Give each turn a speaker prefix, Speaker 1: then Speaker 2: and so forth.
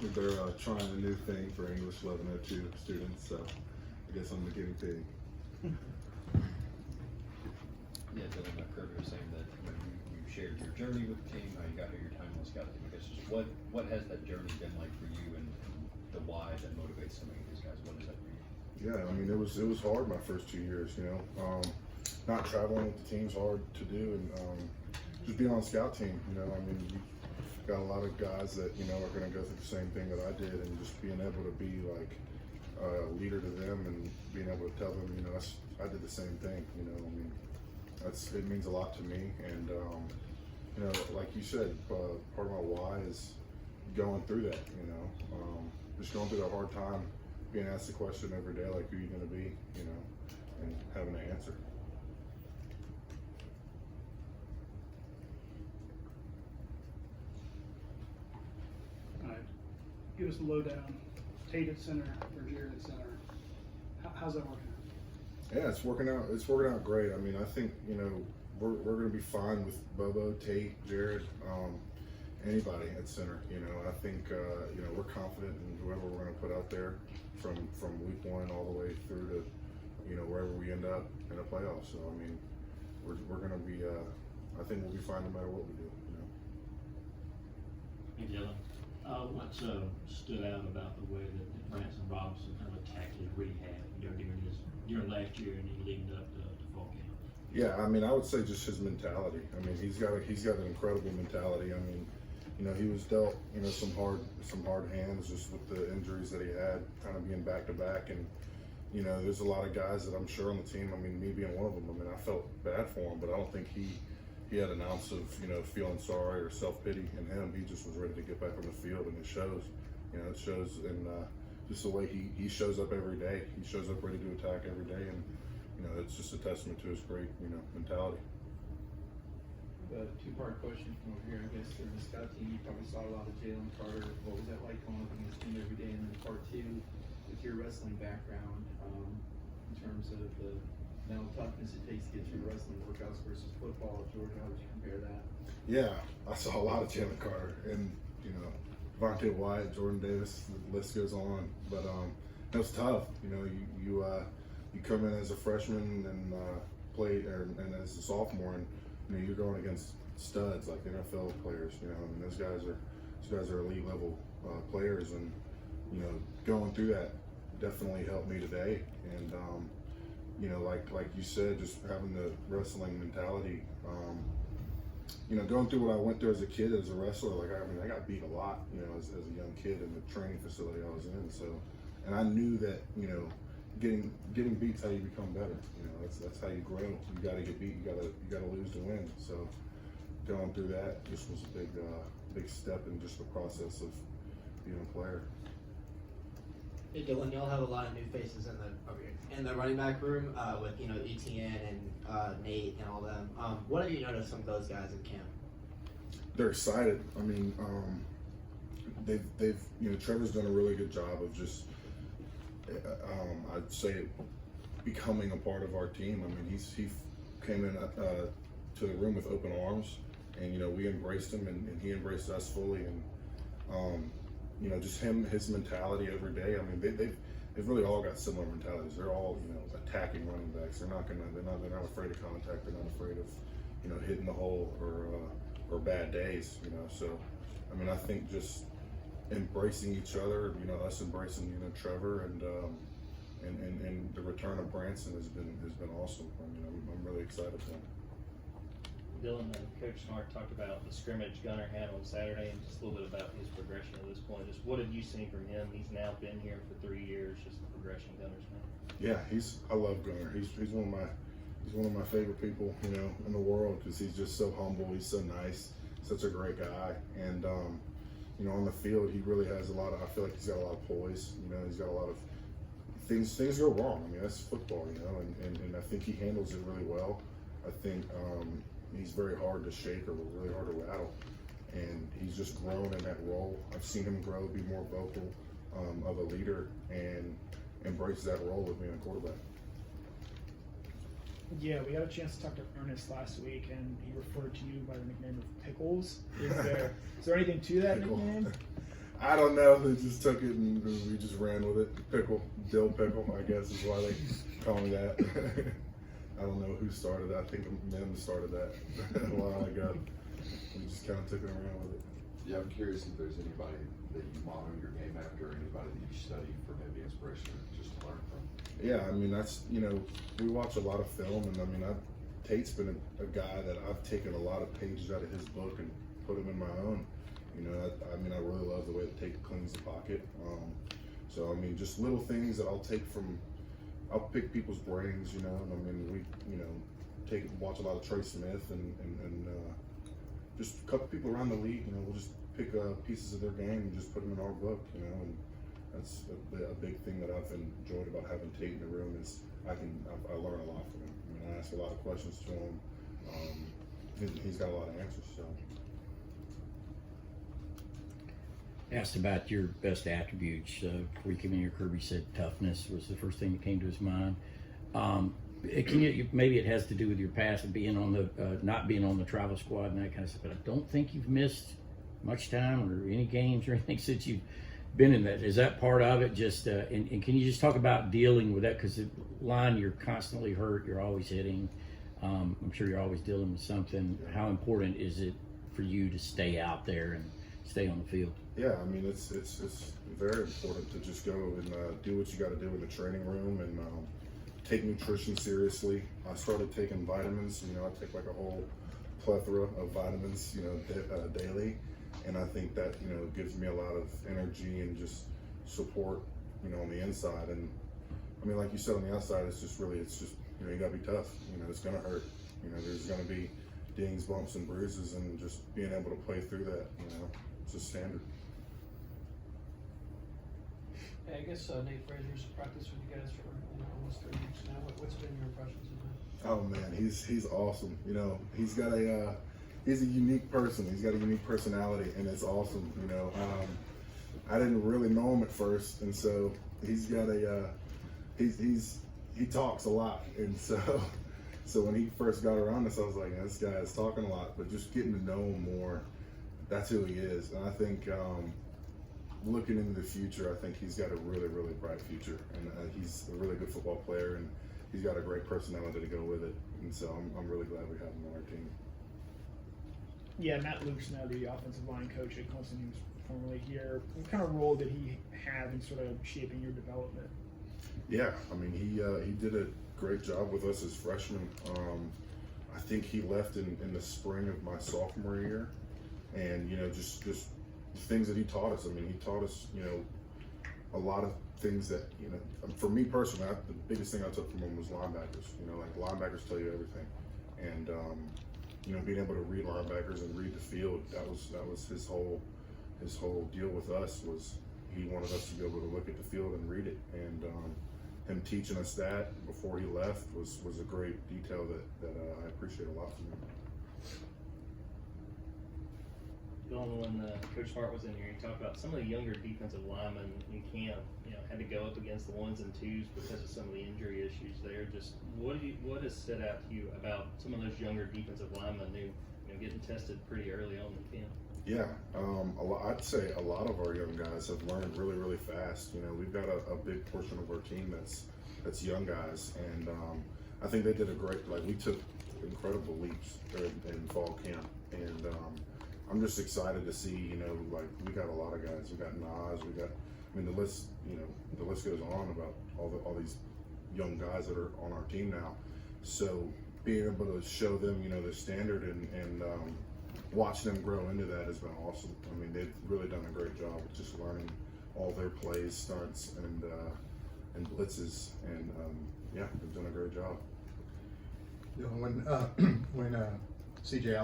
Speaker 1: they're trying a new thing for English 1102 students, so I guess I'm the guinea pig.
Speaker 2: Yeah, Dylan, Kirby was saying that you shared your journey with the team, how you got here, your time on the scout team. I guess just what has that journey been like for you, and the why that motivates so many of these guys? What is that for you?
Speaker 1: Yeah, I mean, it was hard my first 2 years, you know. Not traveling with the team's hard to do, and just being on the scout team, you know. I mean, you got a lot of guys that, you know, are going to go through the same thing that I did, and just being able to be like a leader to them and being able to tell them, you know, I did the same thing, you know. I mean, it means a lot to me, and you know, like you said, part of my why is going through that, you know, just going through that hard time, being asked the question every day, like, who are you going to be, you know, and having to answer.
Speaker 3: All right, give us the lowdown. Tate at center or Jared at center. How's that working out?
Speaker 1: Yeah, it's working out. It's working out great. I mean, I think, you know, we're going to be fine with Bobo, Tate, Jared, anybody at center. You know, I think you know, we're confident in whoever we're going to put out there from week one all the way through to, you know, wherever we end up in a playoff. So I mean, we're going to be. I think we'll be fine no matter what we do. You know.
Speaker 4: Hey Dylan, what stood out about the way that Branson Robinson kind of attacked his rehab during last year and then leading up to fall camp?
Speaker 1: Yeah, I mean, I would say just his mentality. I mean, he's got an incredible mentality. I mean, you know, he was dealt, you know, some hard hands just with the injuries that he had, kind of being back to back, and you know, there's a lot of guys that I'm sure on the team. I mean, me being one of them. I mean, I felt bad for him, but I don't think he had an ounce of, you know, feeling sorry or self pity in him. He just was ready to get back on the field, and it shows. You know, it shows in just the way he shows up every day. He shows up ready to attack every day, and you know, it's just a testament to his great, you know, mentality.
Speaker 5: A two-part question from over here. I guess for the scout team, you probably saw a lot of Jalen Carter. What was that like going up against him every day? And then part two, with your wrestling background, in terms of the mental toughness it takes to get through wrestling workouts versus football at Georgia, how would you compare that?
Speaker 1: Yeah, I saw a lot of Jalen Carter, and you know, Vontae Wyatt, Jordan Davis, the list goes on. But it was tough. You know, you come in as a freshman and and as a sophomore, and you know, you're going against studs like NFL players. You know, I mean, those guys are elite level players, and you know, going through that definitely helped me today. And you know, like you said, just having the wrestling mentality. You know, going through what I went through as a kid as a wrestler, like I mean, I got beat a lot, you know, as a young kid in the training facility I was in. So, and I knew that, you know, getting beat's how you become better. You know, that's how you grow. You got to get beat. You got to lose to win. So, going through that just was a big step in just the process of being a player.
Speaker 6: Hey Dylan, y'all have a lot of new faces in the running back room with, you know, ETN and Nate and all them. What have you noticed from those guys in camp?
Speaker 1: They're excited. I mean, they've you know, Trevor's done a really good job of just I'd say becoming a part of our team. I mean, he came in to the room with open arms, and you know, we embraced him, and he embraced us fully, and you know, just his mentality every day. I mean, they've really all got similar mentalities. They're all, you know, attacking running backs. They're not afraid of contact. They're not afraid of, you know, hitting the hole or bad days. You know, so I mean, I think just embracing each other. You know, us embracing, you know, Trevor and the return of Branson has been awesome. I mean, I'm really excited for him.
Speaker 4: Dylan, Coach Snart talked about the scrimmage Gunner had on Saturday, and just a little bit about his progression at this point. Just what have you seen from him? He's now been here for 3 years. Just the progression Gunner's made.
Speaker 1: Yeah, I love Gunner. He's one of my favorite people, you know, in the world, because he's just so humble. He's so nice, such a great guy, and you know, on the field he really has a lot of. I feel like he's got a lot of poise. You know, he's got a lot of things go wrong. I mean, that's football, you know, and I think he handles it really well. I think. He's very hard to shake or really hard to rattle, and he's just grown in that role. I've seen him grow, be more vocal of a leader, and embrace that role of being a quarterback.
Speaker 3: Yeah, we got a chance to talk to Ernest last week, and he referred to you by the nickname of Pickles. Is there anything to that
Speaker 1: Pickle.
Speaker 3: nickname?
Speaker 1: I don't know. They just took it and we just ran with it. Dill pickle, I guess is why they call me that. I don't know who started that. I think Mim started that a while ago. We just kind of took it and ran with it.
Speaker 7: Yeah, I'm curious if there's anybody that you model your game after, or anybody that you study for maybe inspiration just to learn from.
Speaker 1: Yeah, I mean, that's, we watch a lot of film, and I mean, Tate's been a guy that I've taken a lot of pages out of his book and put them in my own. I really love the way that Tate cleans the pocket. So, I mean, just little things that I'll pick people's brains, and I mean, we, watch a lot of Trey Smith and just a couple people around the league, we'll just pick pieces of their game and just put them in our book, and that's a big thing that I've enjoyed about having Tate in the room is I learn a lot from him. I mean, I ask a lot of questions to him. He's got a lot of answers, so.
Speaker 8: Asked about your best attributes. Before you came in here, Kirby said toughness was the first thing that came to his mind. Maybe it has to do with your past and being on the not being on the travel squad and that kind of stuff. But I don't think you've missed much time or any games or anything since you've been in that. Is that part of it? Just and can you just talk about dealing with that? Because the line, you're constantly hurt. You're always hitting. I'm sure you're always dealing with something. How important is it for you to stay out there and stay on the field?
Speaker 1: Yeah, I mean, it's very important to just go and do what you got to do in the training room and take nutrition seriously. I started taking vitamins. I take like a whole plethora of vitamins, daily, and I think that gives me a lot of energy and just support, on the inside. And I mean, like you said, on the outside, it's just you got to be tough. It's gonna hurt. There's gonna be dings, bumps, and bruises, and just being able to play through that. It's just standard.
Speaker 9: I guess Nate Frazier's practiced with you guys for almost 3 weeks now. What's been your impressions of him?
Speaker 1: Oh man, he's awesome. He's a unique person. He's got a unique personality, and it's awesome. I didn't really know him at first, and so he's got he talks a lot, and so when he first got around us, I was like, this guy is talking a lot, but just getting to know him more, that's who he is. And I think looking into the future, I think he's got a really, really bright future, and he's a really good football player, and he's got a great personality to go with it. And so I'm really glad we have him on our team.
Speaker 10: Yeah, Matt Luke's now the offensive line coach at Clemson. He was formerly here. What kind of role did he have in sort of shaping your development?
Speaker 1: Yeah, I mean, he did a great job with us as freshmen. I think he left in the spring of my sophomore year, and just things that he taught us. I mean, he taught us a lot of things that for me personally, the biggest thing I took from him was linebackers. Like linebackers tell you everything, and being able to read linebackers and read the field, that was his whole deal with us. Was he wanted us to be able to look at the field and read it, and him teaching us that before he left was a great detail that I appreciate a lot from him.
Speaker 4: Dylan, when Coach Smart was in here, he talked about some of the younger defensive linemen in camp, had to go up against the ones and twos because of some of the injury issues there. Just what has stood out to you about some of those younger defensive linemen who, getting tested pretty early on in camp?
Speaker 1: Yeah, I'd say a lot of our young guys have learned really, really fast. We've got a big portion of our team that's young guys, and I think they did a great. Like we took incredible leaps in fall camp, and I'm just excited to see. Like we got a lot of guys. We got Nas. We got. I mean, the list goes on about all these young guys that are on our team now. So being able to show them, the standard and watch them grow into that has been awesome. I mean, they've really done a great job of just learning all their plays, starts, and blitzes, and they've done a great job.
Speaker 11: When CJ